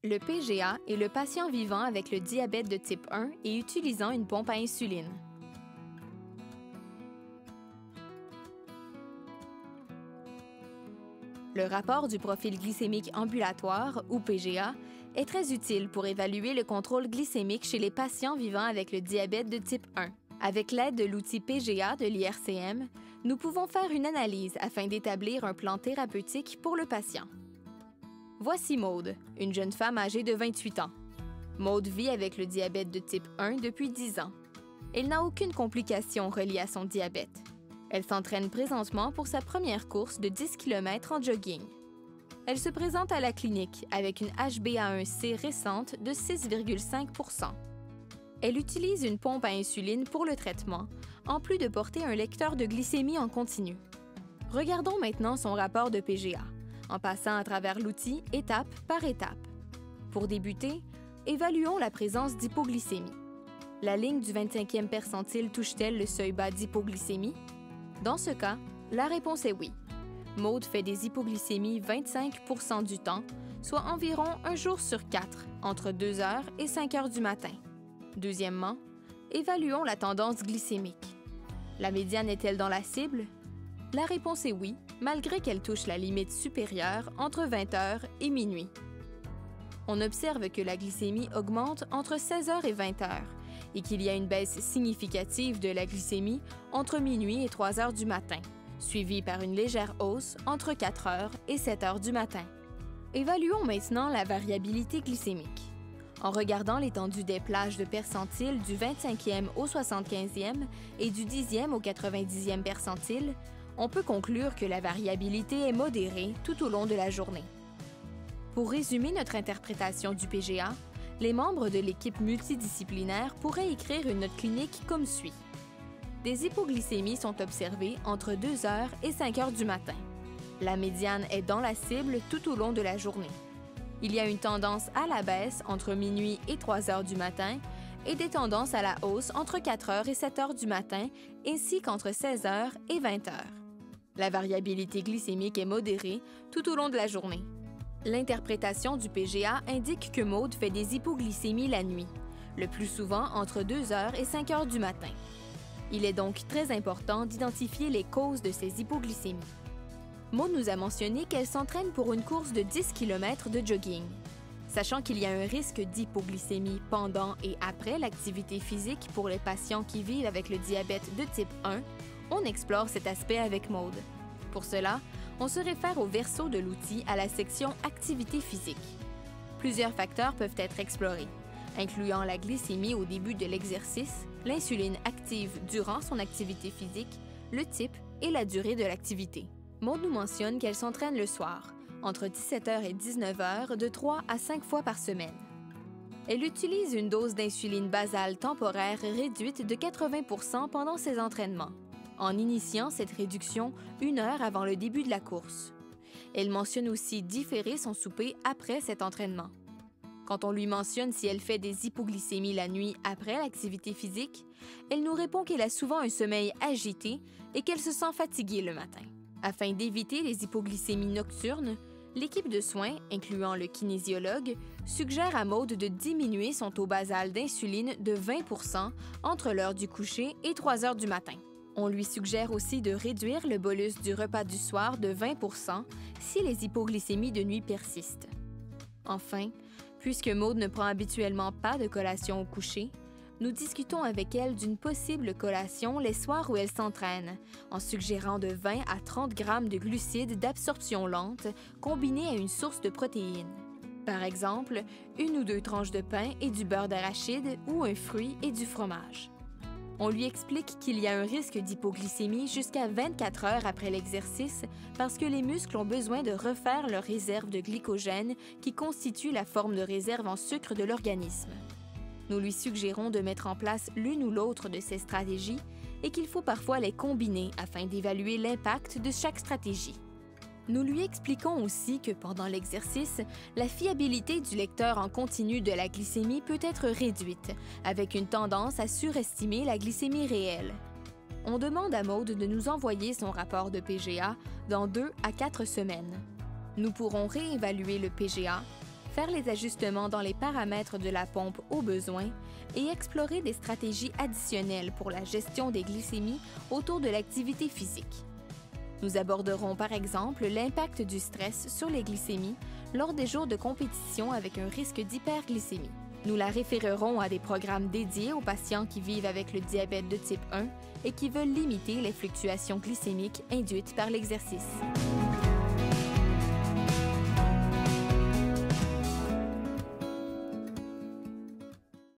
Le PGA est le patient vivant avec le diabète de type 1 et utilisant une pompe à insuline. Le rapport du profil glycémique ambulatoire, ou PGA, est très utile pour évaluer le contrôle glycémique chez les patients vivant avec le diabète de type 1. Avec l'aide de l'outil PGA de l'IRCM, nous pouvons faire une analyse afin d'établir un plan thérapeutique pour le patient. Voici Maude, une jeune femme âgée de 28 ans. Maude vit avec le diabète de type 1 depuis 10 ans. Elle n'a aucune complication reliée à son diabète. Elle s'entraîne présentement pour sa première course de 10 km en jogging. Elle se présente à la clinique avec une HbA1c récente de 6,5 %. Elle utilise une pompe à insuline pour le traitement, en plus de porter un lecteur de glycémie en continu. Regardons maintenant son rapport de PGA, en passant à travers l'outil étape par étape. Pour débuter, évaluons la présence d'hypoglycémie. La ligne du 25e percentile touche-t-elle le seuil bas d'hypoglycémie? Dans ce cas, la réponse est oui. Maude fait des hypoglycémies 25 % du temps, soit environ un jour sur 4, entre 2 h et 5 h du matin. Deuxièmement, évaluons la tendance glycémique. La médiane est-elle dans la cible? La réponse est oui, malgré qu'elle touche la limite supérieure entre 20 h et minuit. On observe que la glycémie augmente entre 16 h et 20 h et qu'il y a une baisse significative de la glycémie entre minuit et 3 h du matin, suivie par une légère hausse entre 4 h et 7 h du matin. Évaluons maintenant la variabilité glycémique. En regardant l'étendue des plages de percentiles du 25e au 75e et du 10e au 90e percentile, on peut conclure que la variabilité est modérée tout au long de la journée. Pour résumer notre interprétation du PGA, les membres de l'équipe multidisciplinaire pourraient écrire une note clinique comme suit. Des hypoglycémies sont observées entre 2 h et 5 h du matin. La médiane est dans la cible tout au long de la journée. Il y a une tendance à la baisse entre minuit et 3 h du matin et des tendances à la hausse entre 4 h et 7 h du matin, ainsi qu'entre 16 h et 20 h. La variabilité glycémique est modérée tout au long de la journée. L'interprétation du PGA indique que Maude fait des hypoglycémies la nuit, le plus souvent entre 2 h et 5 h du matin. Il est donc très important d'identifier les causes de ces hypoglycémies. Maude nous a mentionné qu'elle s'entraîne pour une course de 10 km de jogging. Sachant qu'il y a un risque d'hypoglycémie pendant et après l'activité physique pour les patients qui vivent avec le diabète de type 1, on explore cet aspect avec Maude. Pour cela, on se réfère au verso de l'outil à la section Activité physique. Plusieurs facteurs peuvent être explorés, incluant la glycémie au début de l'exercice, l'insuline active durant son activité physique, le type et la durée de l'activité. Maude nous mentionne qu'elle s'entraîne le soir, entre 17 h et 19 h, de 3 à 5 fois par semaine. Elle utilise une dose d'insuline basale temporaire réduite de 80 % pendant ses entraînements, en initiant cette réduction 1 heure avant le début de la course. Elle mentionne aussi différer son souper après cet entraînement. Quand on lui mentionne si elle fait des hypoglycémies la nuit après l'activité physique, elle nous répond qu'elle a souvent un sommeil agité et qu'elle se sent fatiguée le matin. Afin d'éviter les hypoglycémies nocturnes, l'équipe de soins, incluant le kinésiologue, suggère à Maude de diminuer son taux basal d'insuline de 20 % entre l'heure du coucher et 3 h du matin. On lui suggère aussi de réduire le bolus du repas du soir de 20 % si les hypoglycémies de nuit persistent. Enfin, puisque Maude ne prend habituellement pas de collation au coucher, nous discutons avec elle d'une possible collation les soirs où elle s'entraîne, en suggérant de 20 à 30 grammes de glucides d'absorption lente combinés à une source de protéines. Par exemple, 1 ou 2 tranches de pain et du beurre d'arachide ou un fruit et du fromage. On lui explique qu'il y a un risque d'hypoglycémie jusqu'à 24 heures après l'exercice parce que les muscles ont besoin de refaire leur réserve de glycogène qui constitue la forme de réserve en sucre de l'organisme. Nous lui suggérons de mettre en place l'une ou l'autre de ces stratégies et qu'il faut parfois les combiner afin d'évaluer l'impact de chaque stratégie. Nous lui expliquons aussi que pendant l'exercice, la fiabilité du lecteur en continu de la glycémie peut être réduite, avec une tendance à surestimer la glycémie réelle. On demande à Maude de nous envoyer son rapport de PGA dans 2 à 4 semaines. Nous pourrons réévaluer le PGA, faire les ajustements dans les paramètres de la pompe au besoin et explorer des stratégies additionnelles pour la gestion des glycémies autour de l'activité physique. Nous aborderons par exemple l'impact du stress sur les glycémies lors des jours de compétition avec un risque d'hyperglycémie. Nous la référerons à des programmes dédiés aux patients qui vivent avec le diabète de type 1 et qui veulent limiter les fluctuations glycémiques induites par l'exercice.